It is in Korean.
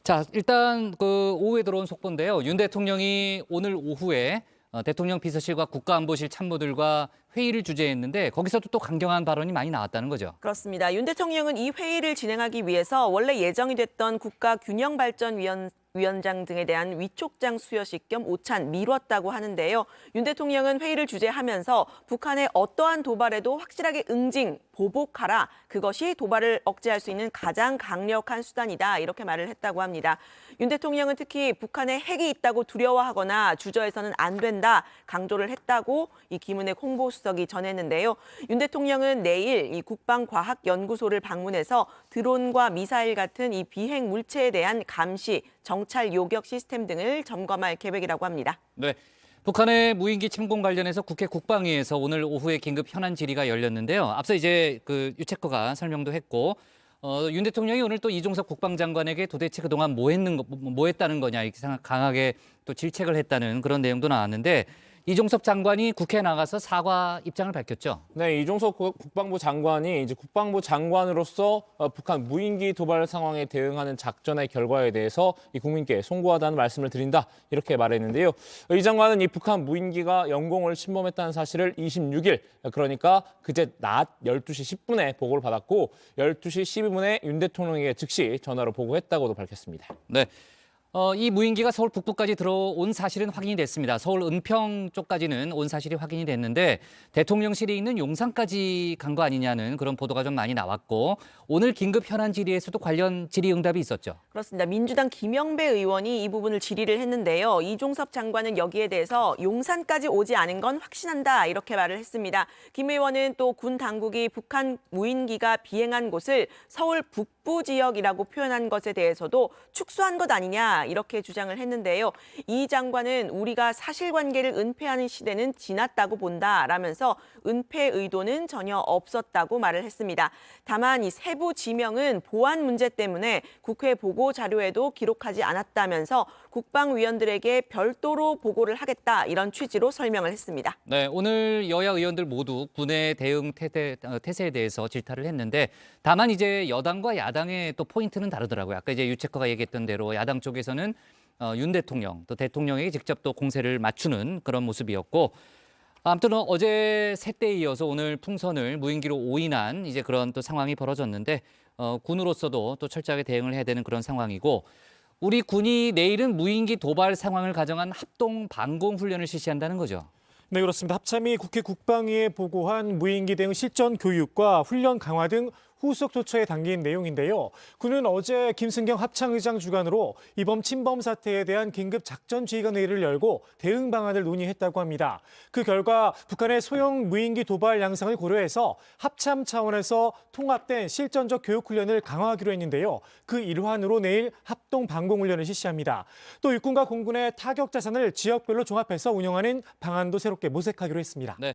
자, 일단 그 오후에 들어온 속보인데요. 윤 대통령이 오늘 오후에 대통령 비서실과 국가안보실 참모들과 회의를 주재했는데 거기서도 또 강경한 발언이 많이 나왔다는 거죠. 그렇습니다. 윤 대통령은 이 회의를 진행하기 위해서 원래 예정이 됐던 국가균형발전위원장 등에 대한 위촉장 수여식 겸 오찬 미뤘다고 하는데요. 윤 대통령은 회의를 주재하면서 북한의 어떠한 도발에도 확실하게 응징, 보복하라. 그것이 도발을 억제할 수 있는 가장 강력한 수단이다. 이렇게 말을 했다고 합니다. 윤 대통령은 특히 북한에 핵이 있다고 두려워하거나 주저해서는 안 된다. 강조를 했다고 이 김은혜 홍보수석이 전했는데요. 윤 대통령은 내일 이 국방과학연구소를 방문해서 드론과 미사일 같은 이 비핵 물체에 대한 감시, 정찰 요격 시스템 등을 점검할 계획이라고 합니다. 네. 북한의 무인기 침공 관련해서 국회 국방위에서 오늘 오후에 긴급 현안 질의가 열렸는데요. 앞서 이제 그 유채커가 설명도 했고 윤 대통령이 오늘 또 이종석 국방장관에게 도대체 그동안 뭐 했다는 거냐 이렇게 강하게 또 질책을 했다는 그런 내용도 나왔는데 이종석 장관이 국회에 나가서 사과 입장을 밝혔죠. 네, 이종석 국방부 장관이 이제 국방부 장관으로서 북한 무인기 도발 상황에 대응하는 작전의 결과에 대해서 이 국민께 송구하다는 말씀을 드린다 이렇게 말했는데요. 이 장관은 이 북한 무인기가 영공을 침범했다는 사실을 26일 그러니까 그제 낮 12시 10분에 보고를 받았고 12시 12분에 윤 대통령에게 즉시 전화로 보고했다고도 밝혔습니다. 네. 이 무인기가 서울 북부까지 들어온 사실은 확인이 됐습니다. 서울 은평 쪽까지는 온 사실이 확인이 됐는데 대통령실이 있는 용산까지 간 거 아니냐는 그런 보도가 좀 많이 나왔고 오늘 긴급 현안 질의에서도 관련 질의응답이 있었죠. 그렇습니다. 민주당 김영배 의원이 이 부분을 질의를 했는데요. 이종섭 장관은 여기에 대해서 용산까지 오지 않은 건 확신한다 이렇게 말을 했습니다. 김 의원은 또 군 당국이 북한 무인기가 비행한 곳을 서울 북부 지역이라고 표현한 것에 대해서도 축소한 것 아니냐 이렇게 주장을 했는데요. 이 장관은 우리가 사실관계를 은폐하는 시대는 지났다고 본다라면서 은폐 의도는 전혀 없었다고 말을 했습니다. 다만 이 세부 지명은 보안 문제 때문에 국회 보고 자료에도 기록하지 않았다면서 국방위원들에게 별도로 보고를 하겠다 이런 취지로 설명을 했습니다. 네, 오늘 여야 의원들 모두 군의 대응 태세에 대해서 질타를 했는데 다만 이제 여당과 야당의 또 포인트는 다르더라고요. 아까 이제 유채커가 얘기했던 대로 야당 쪽에서는 윤 대통령 또 대통령에게 직접 또 공세를 맞추는 그런 모습이었고 아무튼 어제 새때에 이어서 오늘 풍선을 무인기로 오인한 이제 그런 또 상황이 벌어졌는데 군으로서도 또 철저하게 대응을 해야 되는 그런 상황이고 우리 군이 내일은 무인기 도발 상황을 가정한 합동 방공 훈련을 실시한다는 거죠. 네, 그렇습니다. 합참이 국회 국방위에 보고한 무인기 대응 실전 교육과 훈련 강화 등 후속 조처에 담긴 내용인데요. 군은 어제 김승경 합참의장 주관으로 이번 침범 사태에 대한 긴급 작전지휘관 회의를 열고 대응 방안을 논의했다고 합니다. 그 결과 북한의 소형 무인기 도발 양상을 고려해서 합참 차원에서 통합된 실전적 교육 훈련을 강화하기로 했는데요. 그 일환으로 내일 합동 방공 훈련을 실시합니다. 또 육군과 공군의 타격 자산을 지역별로 종합해서 운영하는 방안도 새롭게 모색하기로 했습니다. 네.